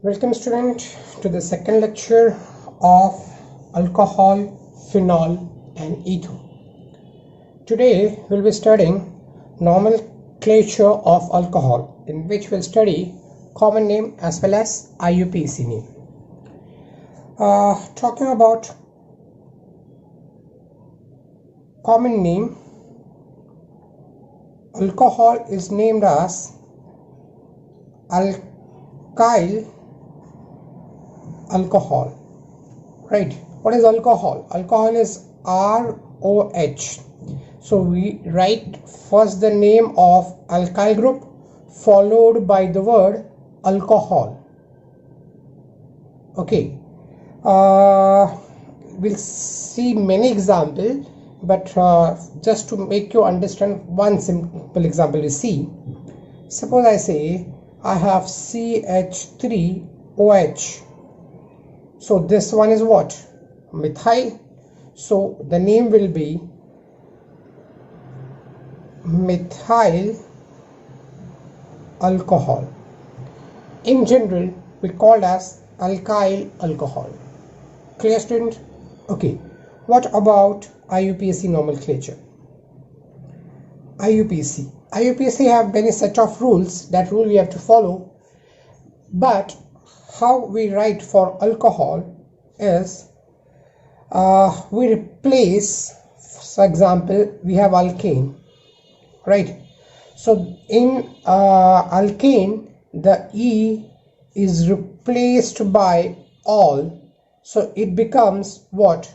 Welcome student to the second lecture of alcohol, phenol and ether. Today we'll be studying nomenclature of alcohol, in which we'll study common name as well as IUPAC name. Talking about common name, alcohol is named as alkyl alcohol, right? What is alcohol? Alcohol is ROH. So we write first the name of alkyl group followed by the word alcohol. Okay, we'll see many examples, but just to make you understand one simple example, we see. Suppose I say I have CH3OH. So this one is what? Methyl. So the name will be methyl alcohol. In general, we call as alkyl alcohol. Clear, student? Okay. What about IUPAC nomenclature? IUPAC have many set of rules. That rule we have to follow. But how we write for alcohol is we replace, for example, we have alkane, right? So in alkane, the E is replaced by all, so it becomes what?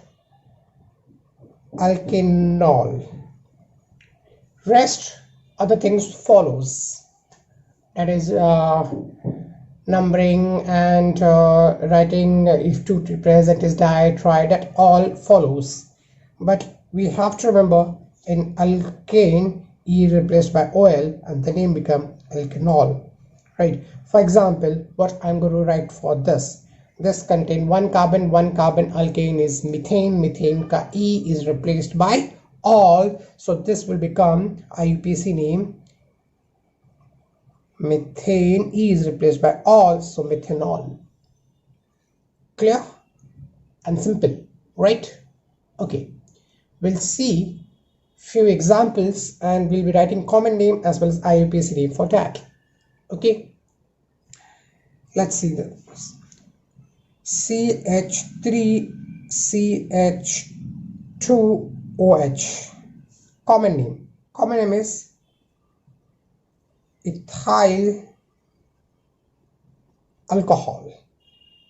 Alkanol. Rest other things follows, that is numbering and writing if to present is di, tri, that all follows. But we have to remember in alkane, E replaced by OL and the name become alkanol, right? For example, what I'm going to write for this contain one carbon alkane is methane. Methane ka E is replaced by all, so this will become IUPAC name methane. E is replaced by all, so methanol. Clear and simple, right? Okay, we'll see few examples and we'll be writing common name as well as IUPAC name for that. Okay, let's see this. CH3CH2OH. Common name is ethyl alcohol.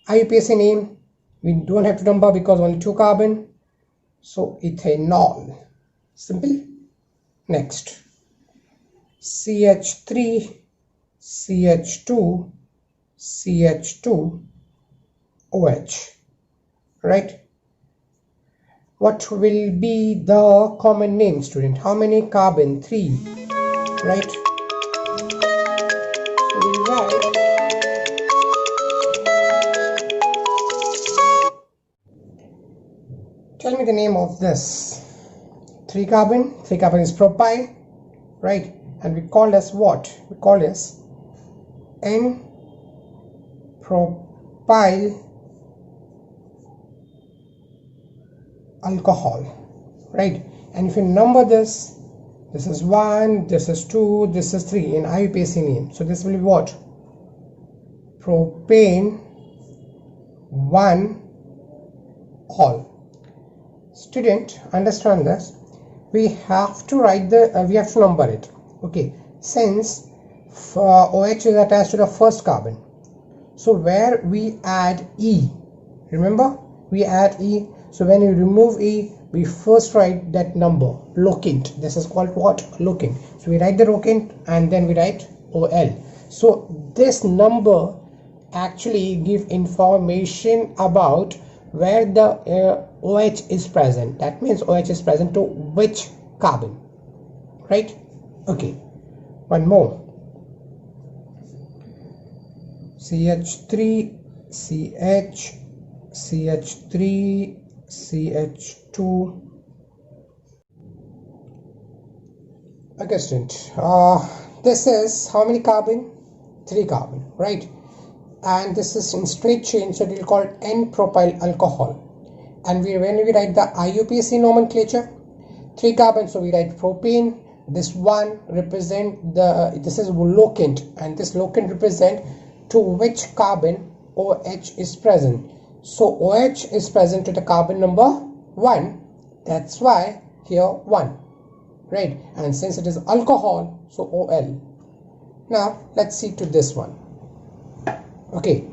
IUPAC name, we don't have to number because only 2 carbon, so ethanol. Simple. Next, CH3CH2CH2OH, right? What will be the common name, student? How many carbon? 3, right? So we write tell me the name of this. 3 carbon is propyl, right? And we call as what? We call as N-propyl alcohol, right? And if you number this is 1, this is 2, this is 3 in IUPAC name. So this will be what? Propane 1 all. Student, understand this. We have to write we have to number it. Okay, since OH is attached to the first carbon, so where we add E, remember we add E. So when you remove E, we first write that number, locant. This is called what? Locant. So we write the locant and then we write OL. So this number actually give information about where the OH is present. That means OH is present to which carbon, right? Okay, one more. CH3CH2. Okay, student. This is how many carbon? 3 carbon, right? and this is in straight chain, so it will call N-propyl alcohol. And when we write the IUPAC nomenclature, 3 carbons, so we write propane. This one represent this is locant, and this locant represent to which carbon OH is present. So OH is present to the carbon number 1, that's why here 1, right? And since it is alcohol, so OL. Now let's see to this one. Okay,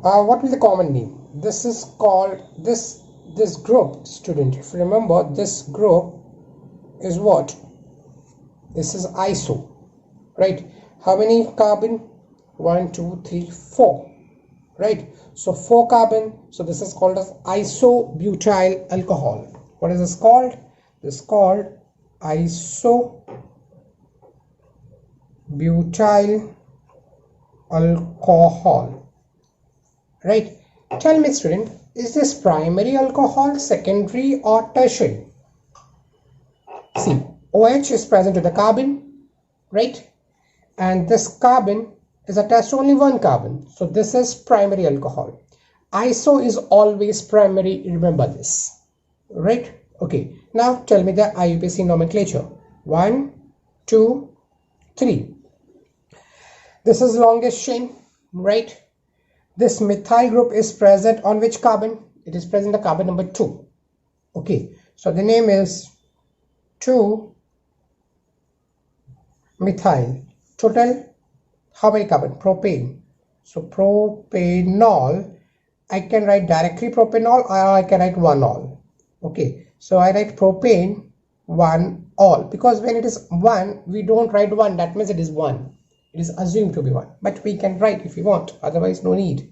what will the common name? This is called this group, student. If you remember, this group is what? This is iso, right? How many carbon? 1, 2, 3, 4, right? So 4 carbon. So this is called as isobutyl alcohol. What is this called? This is called isobutyl alcohol, right? Tell me, student, is this primary alcohol, secondary, or tertiary? See, OH is present to the carbon, right? And this carbon is attached to only 1 carbon. So this is primary alcohol. Iso is always primary, remember this, right? Okay, now tell me the IUPAC nomenclature. 1, 2, 3. This is longest chain, right? This methyl group is present on which carbon? It is present on carbon number 2. Okay, so the name is 2-methyl. Total, how many carbon? Propane. So propanol, I can write directly propanol, or I can write 1-ol. Okay, so I write propane 1-ol, because when it is 1, we don't write 1, that means it is 1. It is assumed to be 1, but we can write if we want, otherwise no need,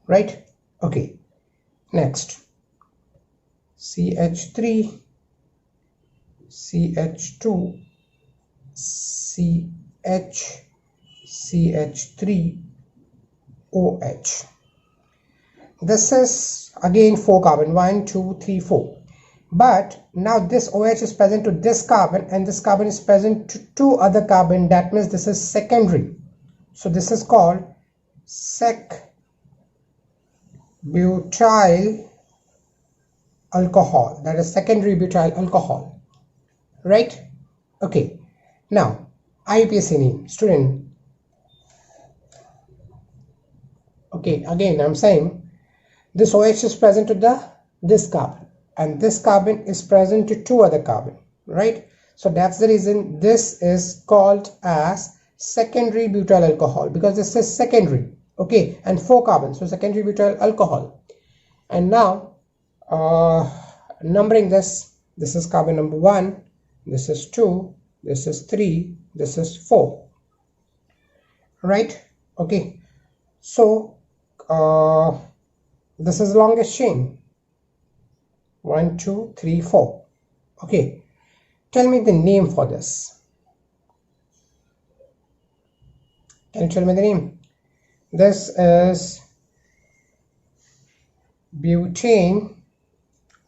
right? Okay, next, CH3, CH2, CH, CH3, OH. This is again 4 carbon, 1, 2, 3, 4. But now this OH is present to this carbon, and this carbon is present to 2 other carbon. That means this is secondary. So this is called sec-butyl alcohol. That is secondary butyl alcohol, right? Okay. Now IUPAC name, student. Okay, again I'm saying this OH is present to this carbon, and this carbon is present to 2 other carbon, right? So that's the reason this is called as secondary butyl alcohol, because this is secondary, okay, and 4 carbons, so secondary butyl alcohol. And now numbering this is carbon number 1, this is 2, this is 3, this is 4, right? Okay, so this is longest chain, 1, 2, 3, 4. Okay, tell me the name for this. Can you tell me the name? This is butane.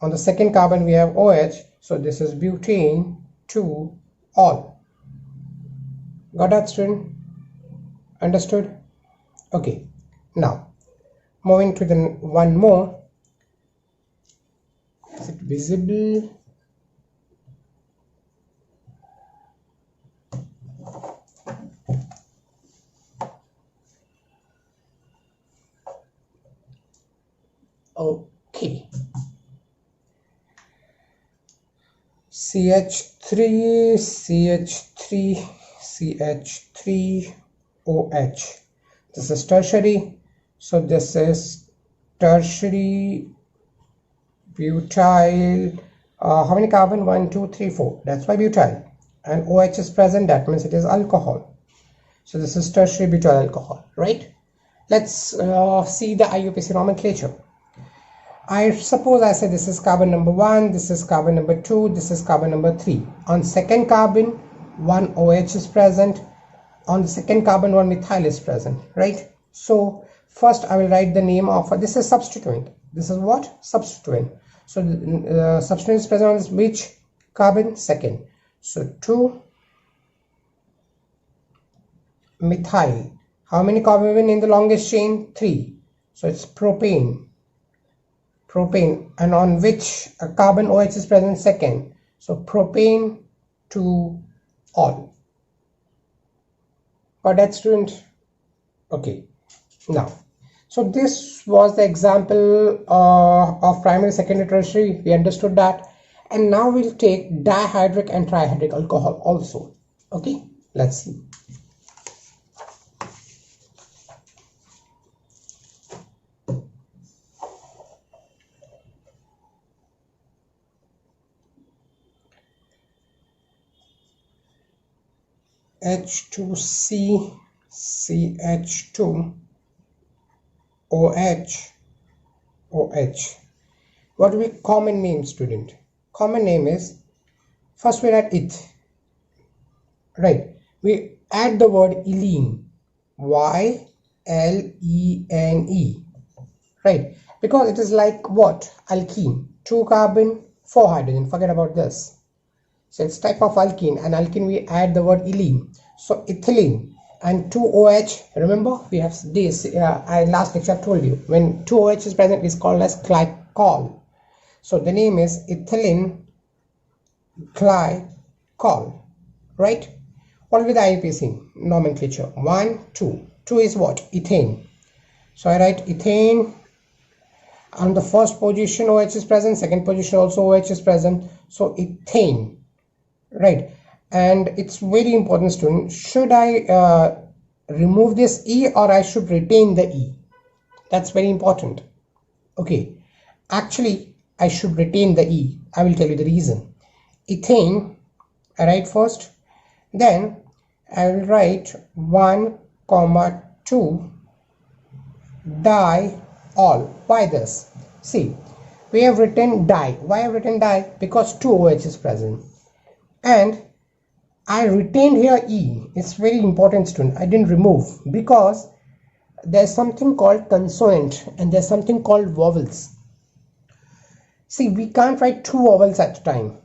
On the second carbon we have OH, so this is butane 2-ol. Got that, student? Understood? Okay, now moving to the one more. Is it visible? Okay. CH3, CH3, CH3, OH. This is tertiary. So this is tertiary butyl. How many carbon? 1, 2, 3, 4. That's why butyl. And OH is present. That means it is alcohol. So this is tertiary butyl alcohol, right? Let's see the IUPAC nomenclature. I suppose I say this is carbon number 1, this is carbon number 2, this is carbon number 3. On second carbon, 1 OH is present. On the second carbon, 1 methyl is present, right? So first I will write the name of this is substituent. This is what? Substituent. So the substituent is present on this which carbon? Second. So 2 methyl. How many carbon in the longest chain? 3. So it's propane. Propane. And on which a carbon OH is present? Second. So propane to all. Got that, student? Okay. Now, so this was the example of primary, secondary, tertiary. We understood that. And now we'll take dihydric and trihedric alcohol also. Okay, let's see. H2C, CH2, OH, OH. What will be common name, student? Common name is, first we write it, right? We add the word ylene, Y-L-E-N-E, right? Because it is like what? Alkene, 2 carbon, 4 hydrogen, forget about this. So it's type of alkene, and alkene we add the word ylene. So ethylene and 2 OH, remember we have this, I last lecture I've told you, when 2 OH is present is called as glycol. So the name is ethylene glycol, right? What will be the Ibc nomenclature? 1, 2. 2 is what? Ethane. So I write ethane. On the first position OH is present, second position also OH is present. So ethane, right? And it's very important, student. Should I remove this E or I should retain the E? That's very important. Okay, actually I should retain the E. I will tell you the reason. Ethane, I write first, then I will write 1, 2 diol. Why this? See, we have written di. Why I have written di? Because 2 OH is present. And I retained here E. It's very important, student. I didn't remove because there's something called consonant and there's something called vowels. See, we can't write 2 vowels at a time.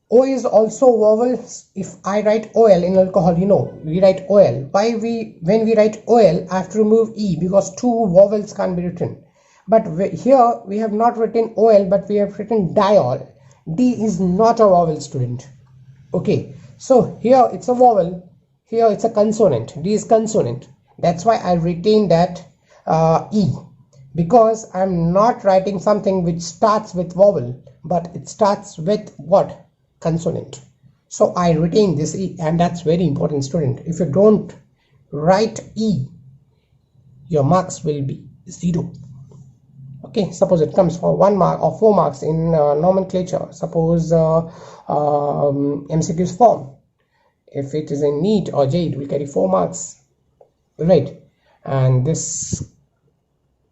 O is also vowels. If I write OL in alcohol, you know, we write OL. When we write OL, I have to remove E because 2 vowels can't be written. But here we have not written OL, but we have written diol. D is not a vowel, student. Okay, so here it's a vowel, here it's a consonant. D is consonant. That's why I retain that E, because I'm not writing something which starts with vowel, but it starts with what? Consonant. So I retain this E, and that's very important, student. If you don't write E, your marks will be 0. Okay, suppose it comes for 1 mark or 4 marks in nomenclature. Suppose MCQ's form. If it is in NEET or JEE, it will carry 4 marks, right? And this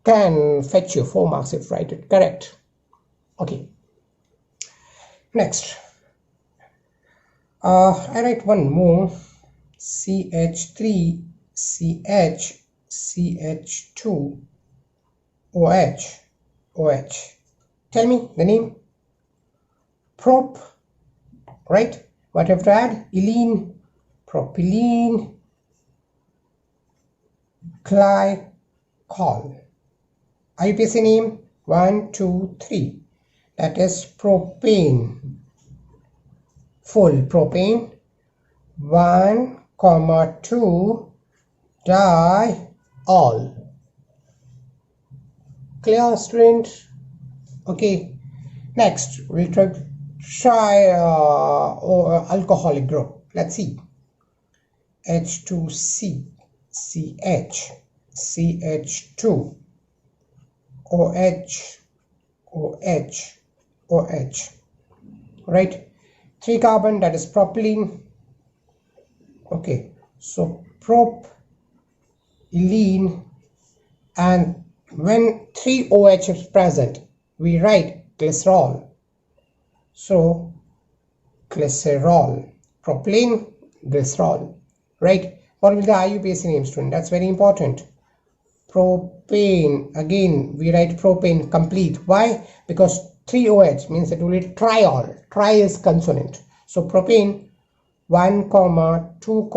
can fetch you 4 marks if write it correct. Okay. Next, I write one more. CH3, CH, CH2, OH, OH. Tell me the name. Prop, right? What have to add? Ylene, propylene, glycol. IUPAC name 1, 2, 3. That is propane. Full propane. 1, 2 diol. Clear, student? Okay. Next, we'll try alcoholic group. Let's see. H2C, CH, CH2, OH, OH, OH. Right? 3 carbon, that is propylene. Okay, so propylene, and when 3 OH is present, we write glycerol. So glycerol, propylene, glycerol, right? What will the IUPAC name, student? That's very important. Propane, again we write propane complete. Why? Because 3 OH means it will be triol. Tri is consonant. So propane 1, 2,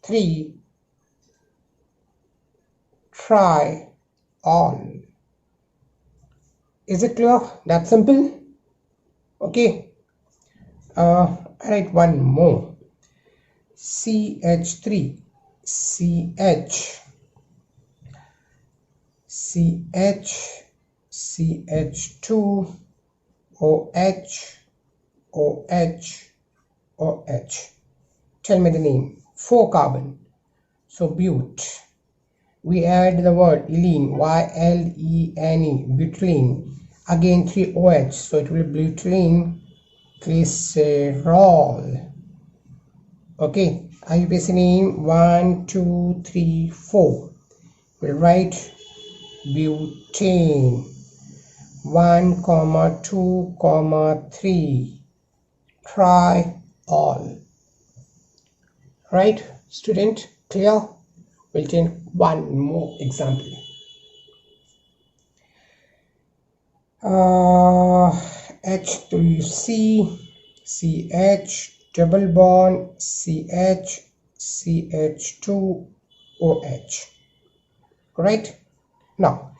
3 triol. Is it clear? That simple? Okay. I write one more. CH3, CH, CH2, OH, OH, OH. Tell me the name. 4 carbon. So but. We add the word ylene, Y-L-E-N-E, butylene. Again 3 OH, so it will be butylene glycerol. Okay, IUPAC name 1, 2, 3, 4. We'll write butane 1, 2, 3 triol. Right, student, clear? We'll take one more example. H3C, CH, double bond, CH, CH2, OH. Right? Now,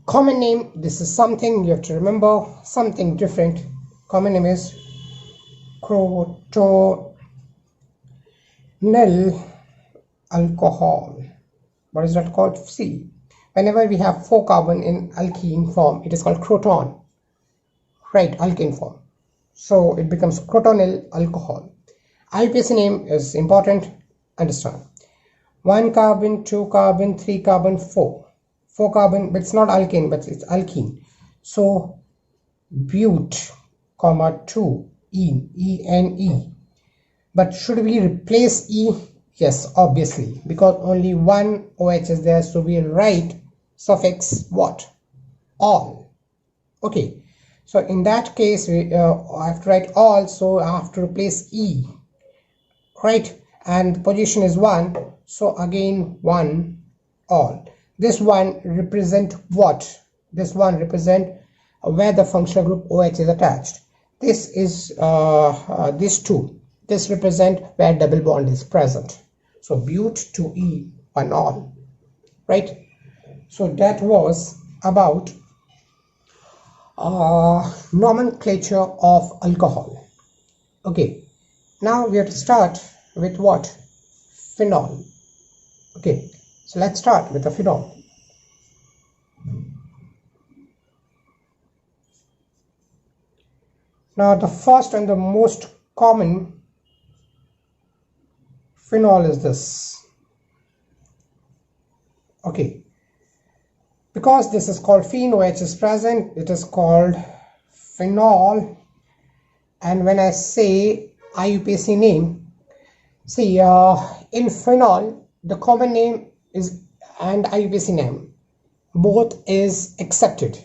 common name, this is something you have to remember, something different. Common name is crotonyl alcohol. What is that called? See, whenever we have 4 carbon in alkene form, it is called croton. Right, alkene form. So it becomes crotonyl alcohol. IUPAC name is important. Understand. 1 carbon, 2 carbon, 3 carbon, 4. 4 carbon, but it's not alkane, but it's alkene. So but, 2, E-N-E. But should we replace E? Yes, obviously, because only one OH is there, so we write suffix what? All. Okay, so in that case, we have to write all, so I have to replace E, right? And position is 1, so again 1, all. This one represent what? This one represent where the functional group OH is attached. This is these two. This represent where double bond is present. So but to E, one all, right? So that was about nomenclature of alcohol. Okay, now we have to start with what? Phenol. Okay, so let's start with the phenol. Now the first and the most common phenol is this. Okay, because this is called phen, OH is present, it is called phenol. And when I say IUPAC name, see, in phenol the common name is and IUPAC name both is accepted,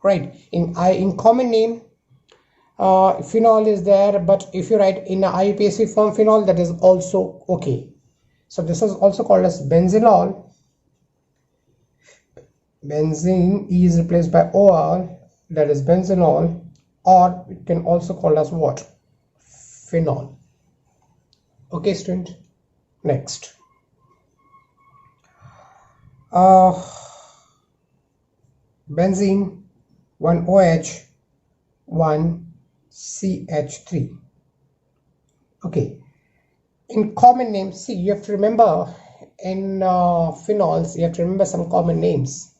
right? In common name phenol is there, but if you write in IUPAC form phenol, that is also okay. So this is also called as benzenol. Benzene is replaced by OR, that is benzenol, or it can also call as what? Phenol. Okay, student. Next. Benzene, 1 OH, 1 CH3. Okay, in common names, see, you have to remember in phenols, you have to remember some common names.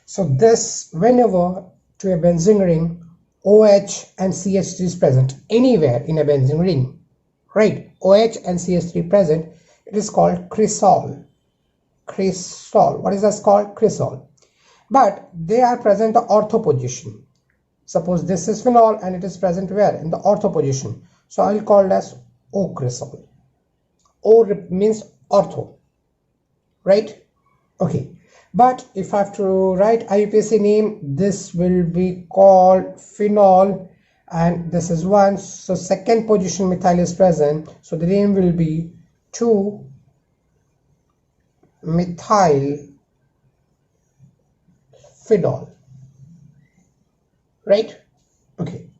So this, whenever to a benzene ring, OH and CH3 is present anywhere in a benzene ring, right? OH and CH3 present, it is called cresol. Cresol. What is that called? Cresol. But they are present in the ortho position. Suppose this is phenol and it is present where? In the ortho position. So I will call it as O-cresol. O means ortho, right? Okay. But if I have to write IUPAC name, this will be called phenol, and this is 1. So second position methyl is present. So the name will be 2-methyl phenol. Right? Okay.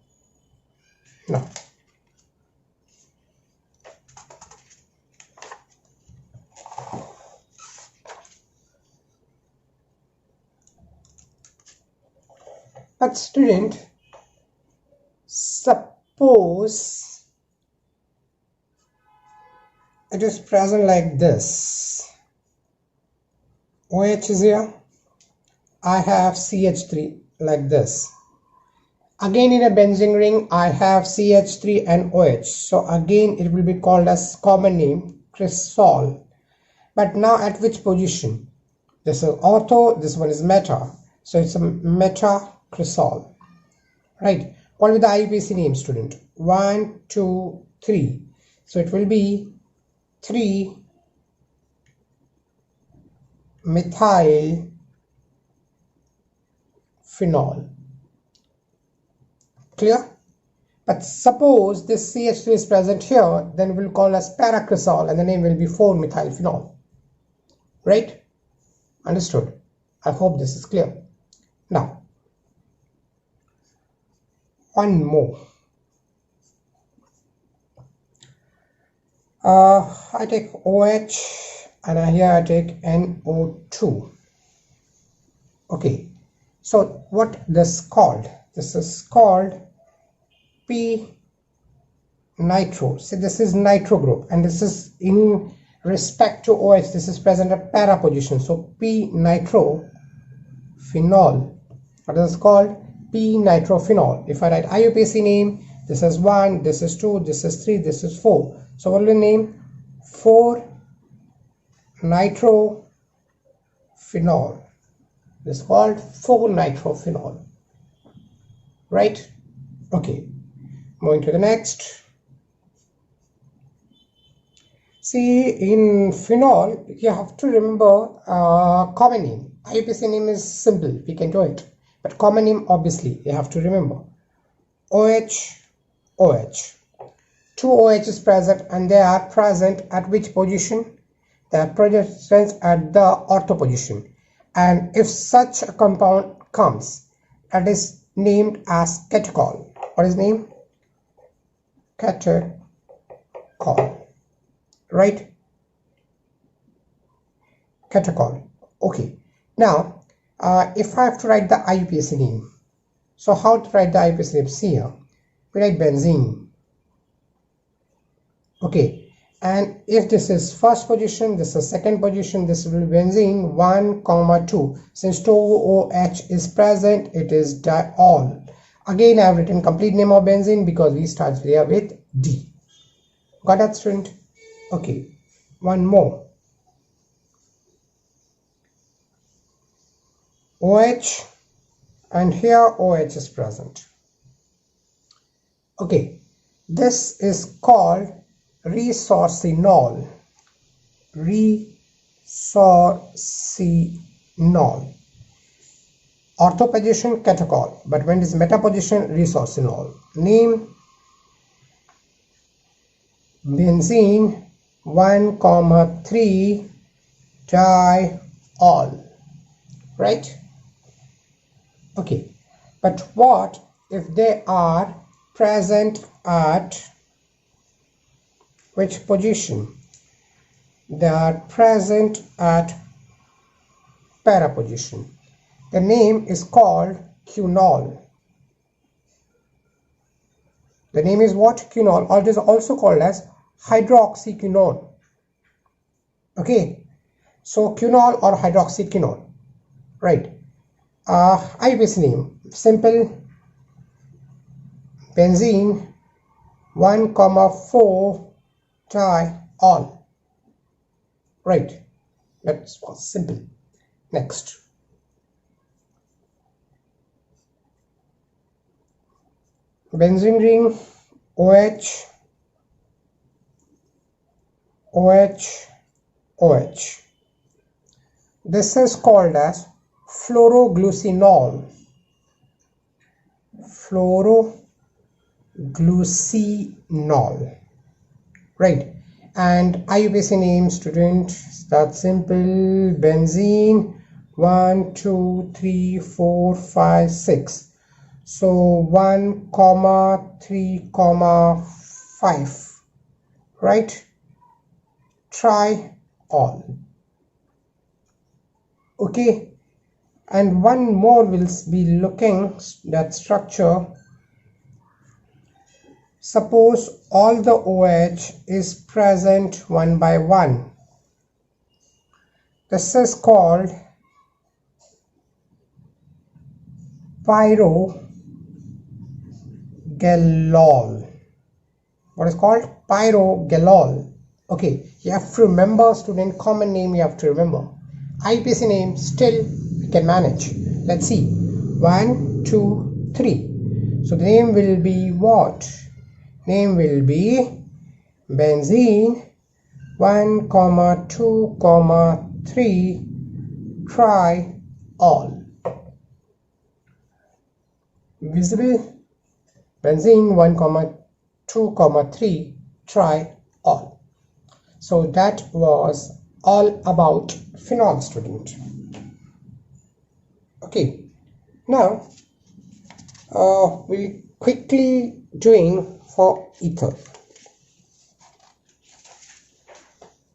Now, But student, suppose it is present like this. OH is here. I have CH3 like this. Again in a benzene ring I have CH3 and OH. So again it will be called as common name cresol. But now at which position? This is ortho, this one is meta. So it's a meta cresol. Right. What will the IUPAC name, student? 1, 2, 3. So it will be 3-methyl phenol. Clear? But suppose this CH3 is present here, then we'll call as paracresol and the name will be 4-methyl phenol. Right? Understood? I hope this is clear. Now, one more. I take OH and here I take NO2. Okay. So what this called? This is called P-nitro. See, this is nitro group and this is in respect to OH. This is present at para position. So P-nitro phenol. What is called? P-nitro phenol. If I write IUPAC name, this is 1, this is 2, this is 3, this is 4. So what will the name? 4-nitro phenol. This is called 4-nitro phenol. Right? Okay. Moving to the next. See, in phenol, you have to remember common name. IUPAC name is simple. We can do it. But common name, obviously, you have to remember. OH, OH. 2 OH is present and they are present at which position? They are present at the ortho position. And if such a compound comes, that is named as catechol. What is name? Catechol. Right? Catechol. Okay. Now, if I have to write the IUPAC name, so how to write the IUPAC name? See here. We write benzene. Okay. And if this is first position, this is second position, this will be benzene 1, 2. Since 2 OH is present, it is diol. Again, I have written complete name of benzene because we start here with D. Got that, student? Okay. One more. OH and here OH is present. Okay. This is called resorcinol. Resorcinol. Ortho position catechol, but when it is meta position resorcinol. Name benzene 1, 3 diol. Right? Okay. But what if they are present at which position? They are present at para position. The name is called quinol. The name is what? Quinol, or it is also called as hydroxyquinone. Okay, so quinol or hydroxyquinone. Right. IUPAC name simple benzene 1, 4 diol. Right. That's simple. Next. Benzene ring OH, OH, OH. This is called as fluoroglucinol. Fluoroglucinol. Right. And IUPAC name, student, that's simple. Benzene 1, 2, 3, 4, 5, 6. So 1, 3, 5. Right? Triol. Okay. and one more will be looking that structure. Suppose all the OH is present one by one. This is called pyrogalol. What is called? Pyrogalol. Okay, you have to remember, student, common name you have to remember. IUPAC name still we can manage. Let's see. 1, 2, 3. So the name will be what? Name will be benzene 1, 2, 3 triol. Visible? Benzene 1, 2, 3 triol. So that was all about phenol, student. Okay, now we'll quickly doing for ether,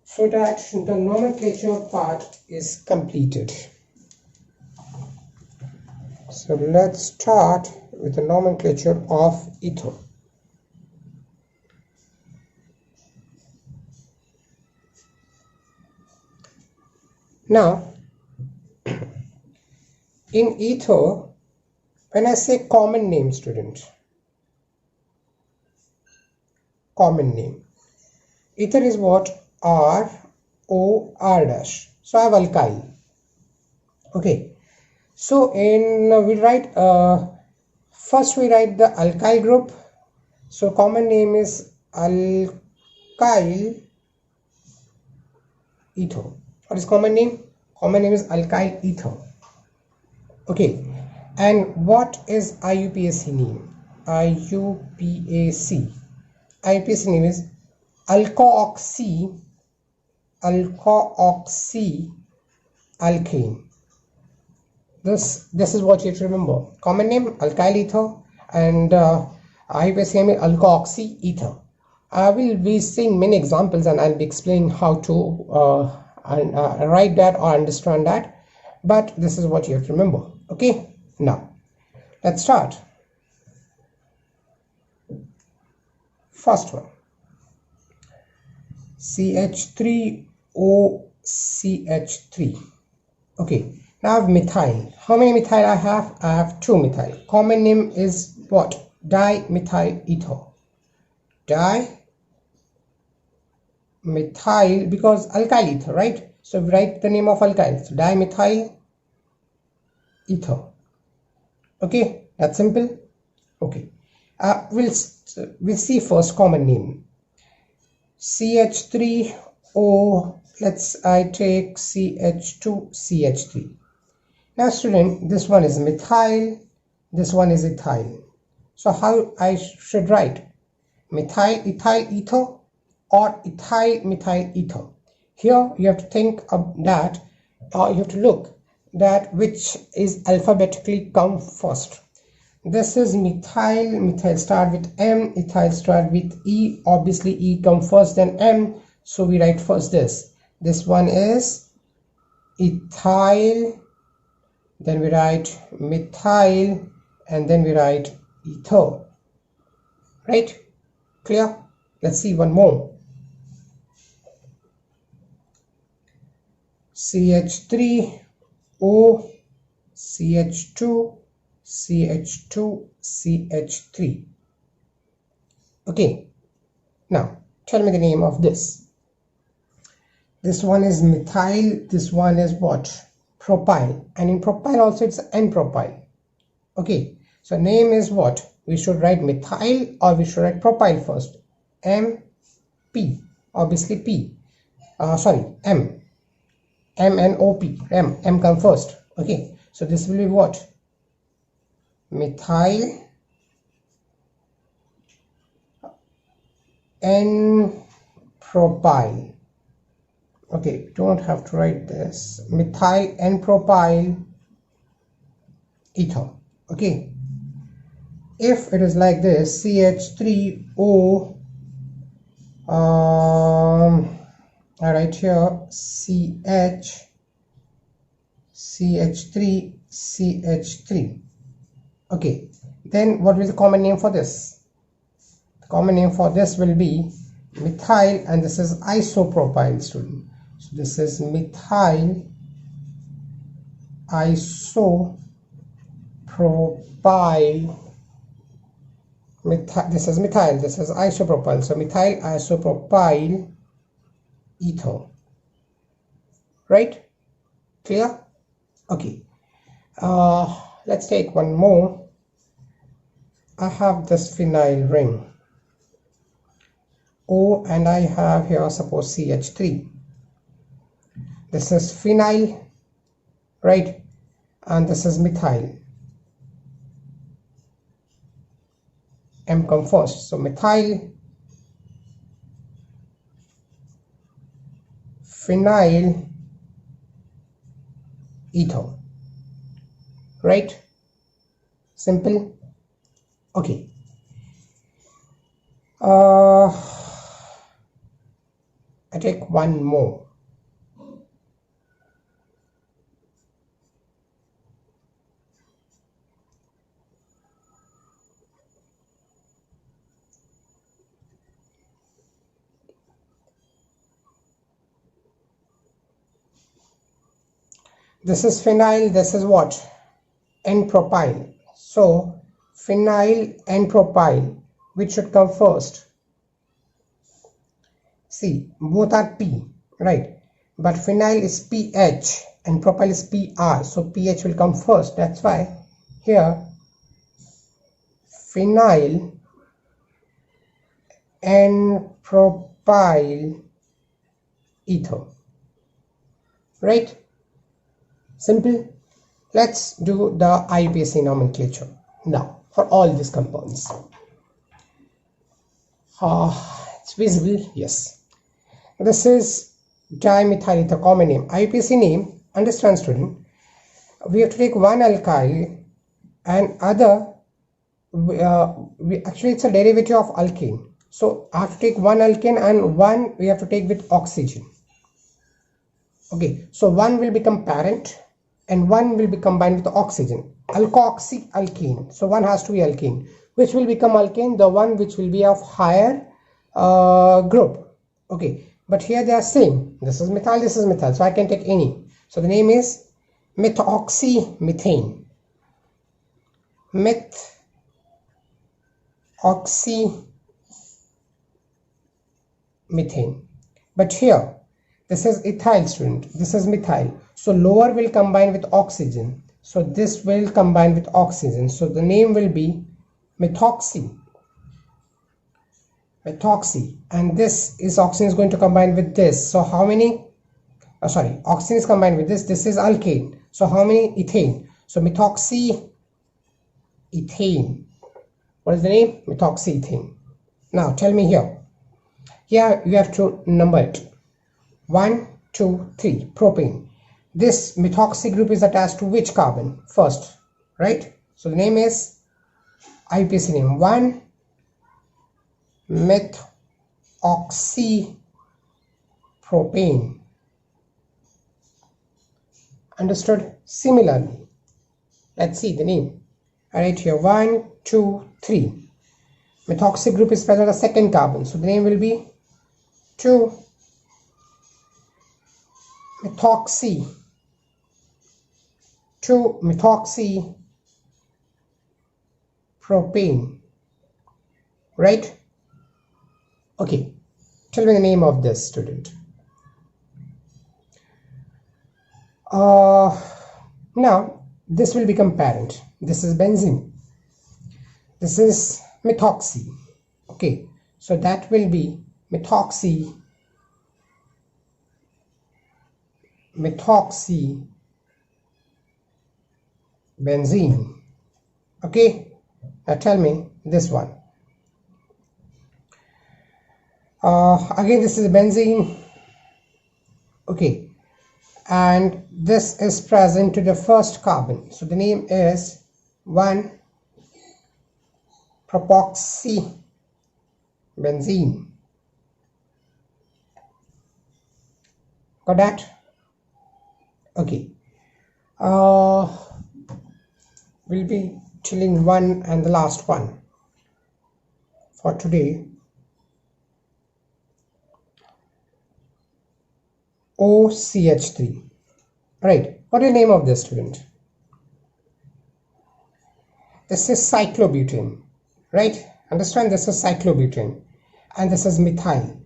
so that the nomenclature part is completed. So let's start with the nomenclature of ether. Now, in ether, when I say common name, student, common name, ether is what? R, O, R dash. So I have alkyl. Okay. So we write, first we write the alkyl group. So common name is alkyl ether. What is common name? Common name is alkyl ether. Okay. And what is IUPAC name? IUPAC. IUPAC name is alkoxy alkane. This is what you have to remember. Common name alkyl ether, and IUPAC name is alkoxy ether. I will be seeing many examples, and I'll be explaining how to write that or understand that. But this is what you have to remember. Okay. Now, let's start. First one, CH3OCH3. Okay, now I have methyl. How many methyl I have? I have 2 methyl. Common name is what? Dimethyl ether. Dimethyl, because alkyl ether, right? So we write the name of alkyl. So dimethyl ether. Okay, that's simple. Okay, we'll see first common name. CH3O. I take CH2CH3. Now, student, this one is methyl, this one is ethyl. So how I should write? Methyl ethyl ether or ethyl methyl ether? Here you have to think of that, or you have to look that which is alphabetically come first. This is methyl. Methyl start with M, ethyl start with E. Obviously E come first, then M. So we write first this. This one is ethyl, then we write methyl, and then we write ether. Right? Clear? Let's see one more. CH3O, CH2, CH2, CH3. Okay. Now, tell me the name of this. This one is methyl, this one is what? Propyl. And in propyl also it's N-propyl. Okay, so name is what? We should write methyl or we should write propyl first. M-P, obviously P. M. M-N-O-P. M come first. Okay, so this will be what? Methyl N-propyl. Okay, don't have to write this. Methyl N-propyl ether. Okay, if it is like this, CH3O, I write here CH3, CH3. Okay, then what will be the common name for this? The common name for this will be methyl, and this is isopropyl, student. So this is methyl isopropyl. This is methyl, this is isopropyl. So methyl isopropyl ether. Right? Clear? Okay. Let's take one more. I have this phenyl ring O, and I have here suppose CH3. This is phenyl, right? And this is methyl. M come first. So methyl phenyl ether. Right? Simple. Okay. I take one more. This is phenyl, this is what? N-propyl. So phenyl N-propyl, which should come first? See, both are P, right? But phenyl is PH and propyl is PR, so PH will come first. That's why here phenyl N-propyl ether, right? Simple. Let's do the Ibc nomenclature now for all these compounds. It's visible, yes. This is dimethyl ether, common name. Ibc name, understand student, we have to take one alkyl and other, actually it's a derivative of alkane. So I have to take one alkane and one we have to take with oxygen. Okay, so one will become parent and one will be combined with oxygen. Alkoxy alkane. So one has to be alkane. Which will become alkane? The one which will be of higher group. Okay, but here they are same. This is methyl, this is methyl. So I can take any. So the name is methoxymethane. Methoxymethane. But here, this is ethyl, student. This is methyl. So lower will combine with oxygen. So this will combine with oxygen. So the name will be methoxy. And this is oxygen is going to combine with this. So how many? Oxygen is combined with this. This is alkane. So how many ethane? So methoxy ethane. What is the name? Methoxy ethane. Now tell me here. Here you have to number it. 1, 2, 3. Propane. This methoxy group is attached to which carbon? First, right? So the name is IUPAC name 1 methoxypropane. Understood? Similarly, let's see the name. I write here 1, 2, 3. Methoxy group is present on the second carbon, so the name will be 2 methoxy. 2 methoxy propane, right? Okay, tell me the name of this, student. Now this will become parent. This is benzene, this is methoxy. Okay, so that will be methoxy benzene. Okay, now tell me this one. Again, this is benzene. Okay, and this is present to the first carbon, so the name is 1 propoxy benzene. Got that? Okay, We'll be chilling one and the last one for today. OCH3. Right, what is the name of this, student? This is cyclobutene, right? Understand, this is cyclobutene and this is methyl.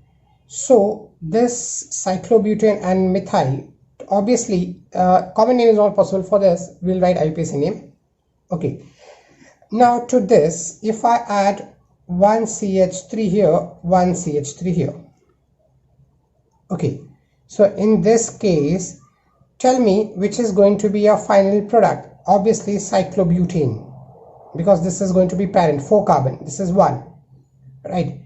So this cyclobutene and methyl, obviously common name is not possible for this. We'll write IUPAC name. Okay, now to this, if I add one CH3 here, one CH3 here. Okay, so in this case, tell me which is going to be a final product. Obviously cyclobutene, because this is going to be parent, 4 carbon, this is 1, right?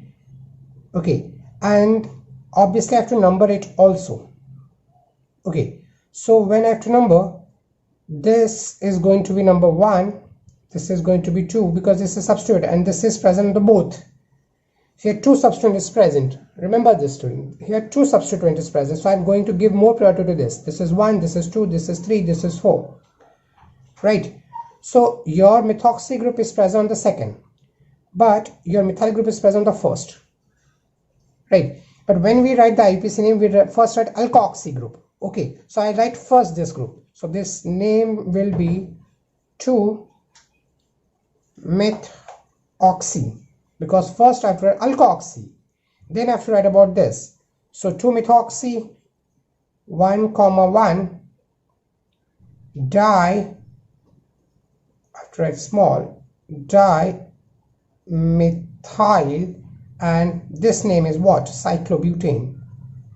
Okay, and obviously I have to number it also. Okay, so when I have to number, this is going to be number 1, this is going to be 2, because this is substitute and this is present in the both. Here 2 substituent is present. Remember this, student. Here 2 substituent is present, so I'm going to give more priority to this. This is 1, this is 2, this is 3, this is 4, right? So your methoxy group is present on the second, but your methyl group is present on the first, right? But when we write the IUPAC name, we first write alkoxy group. Okay, so I write first this group. So this name will be 2-methoxy, because first I have to write alkoxy, then I have to write about this. So 2-methoxy, 1,1 di, after write small, dimethyl, and this name is what? Cyclobutene.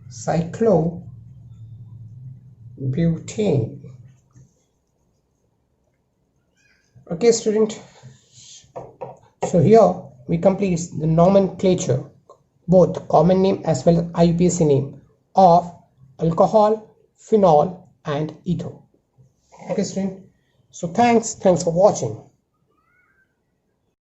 Cyclobutene. Okay, student. So here we complete the nomenclature, both common name as well as IUPAC name of alcohol, phenol and ether. Okay, student. So thanks for watching.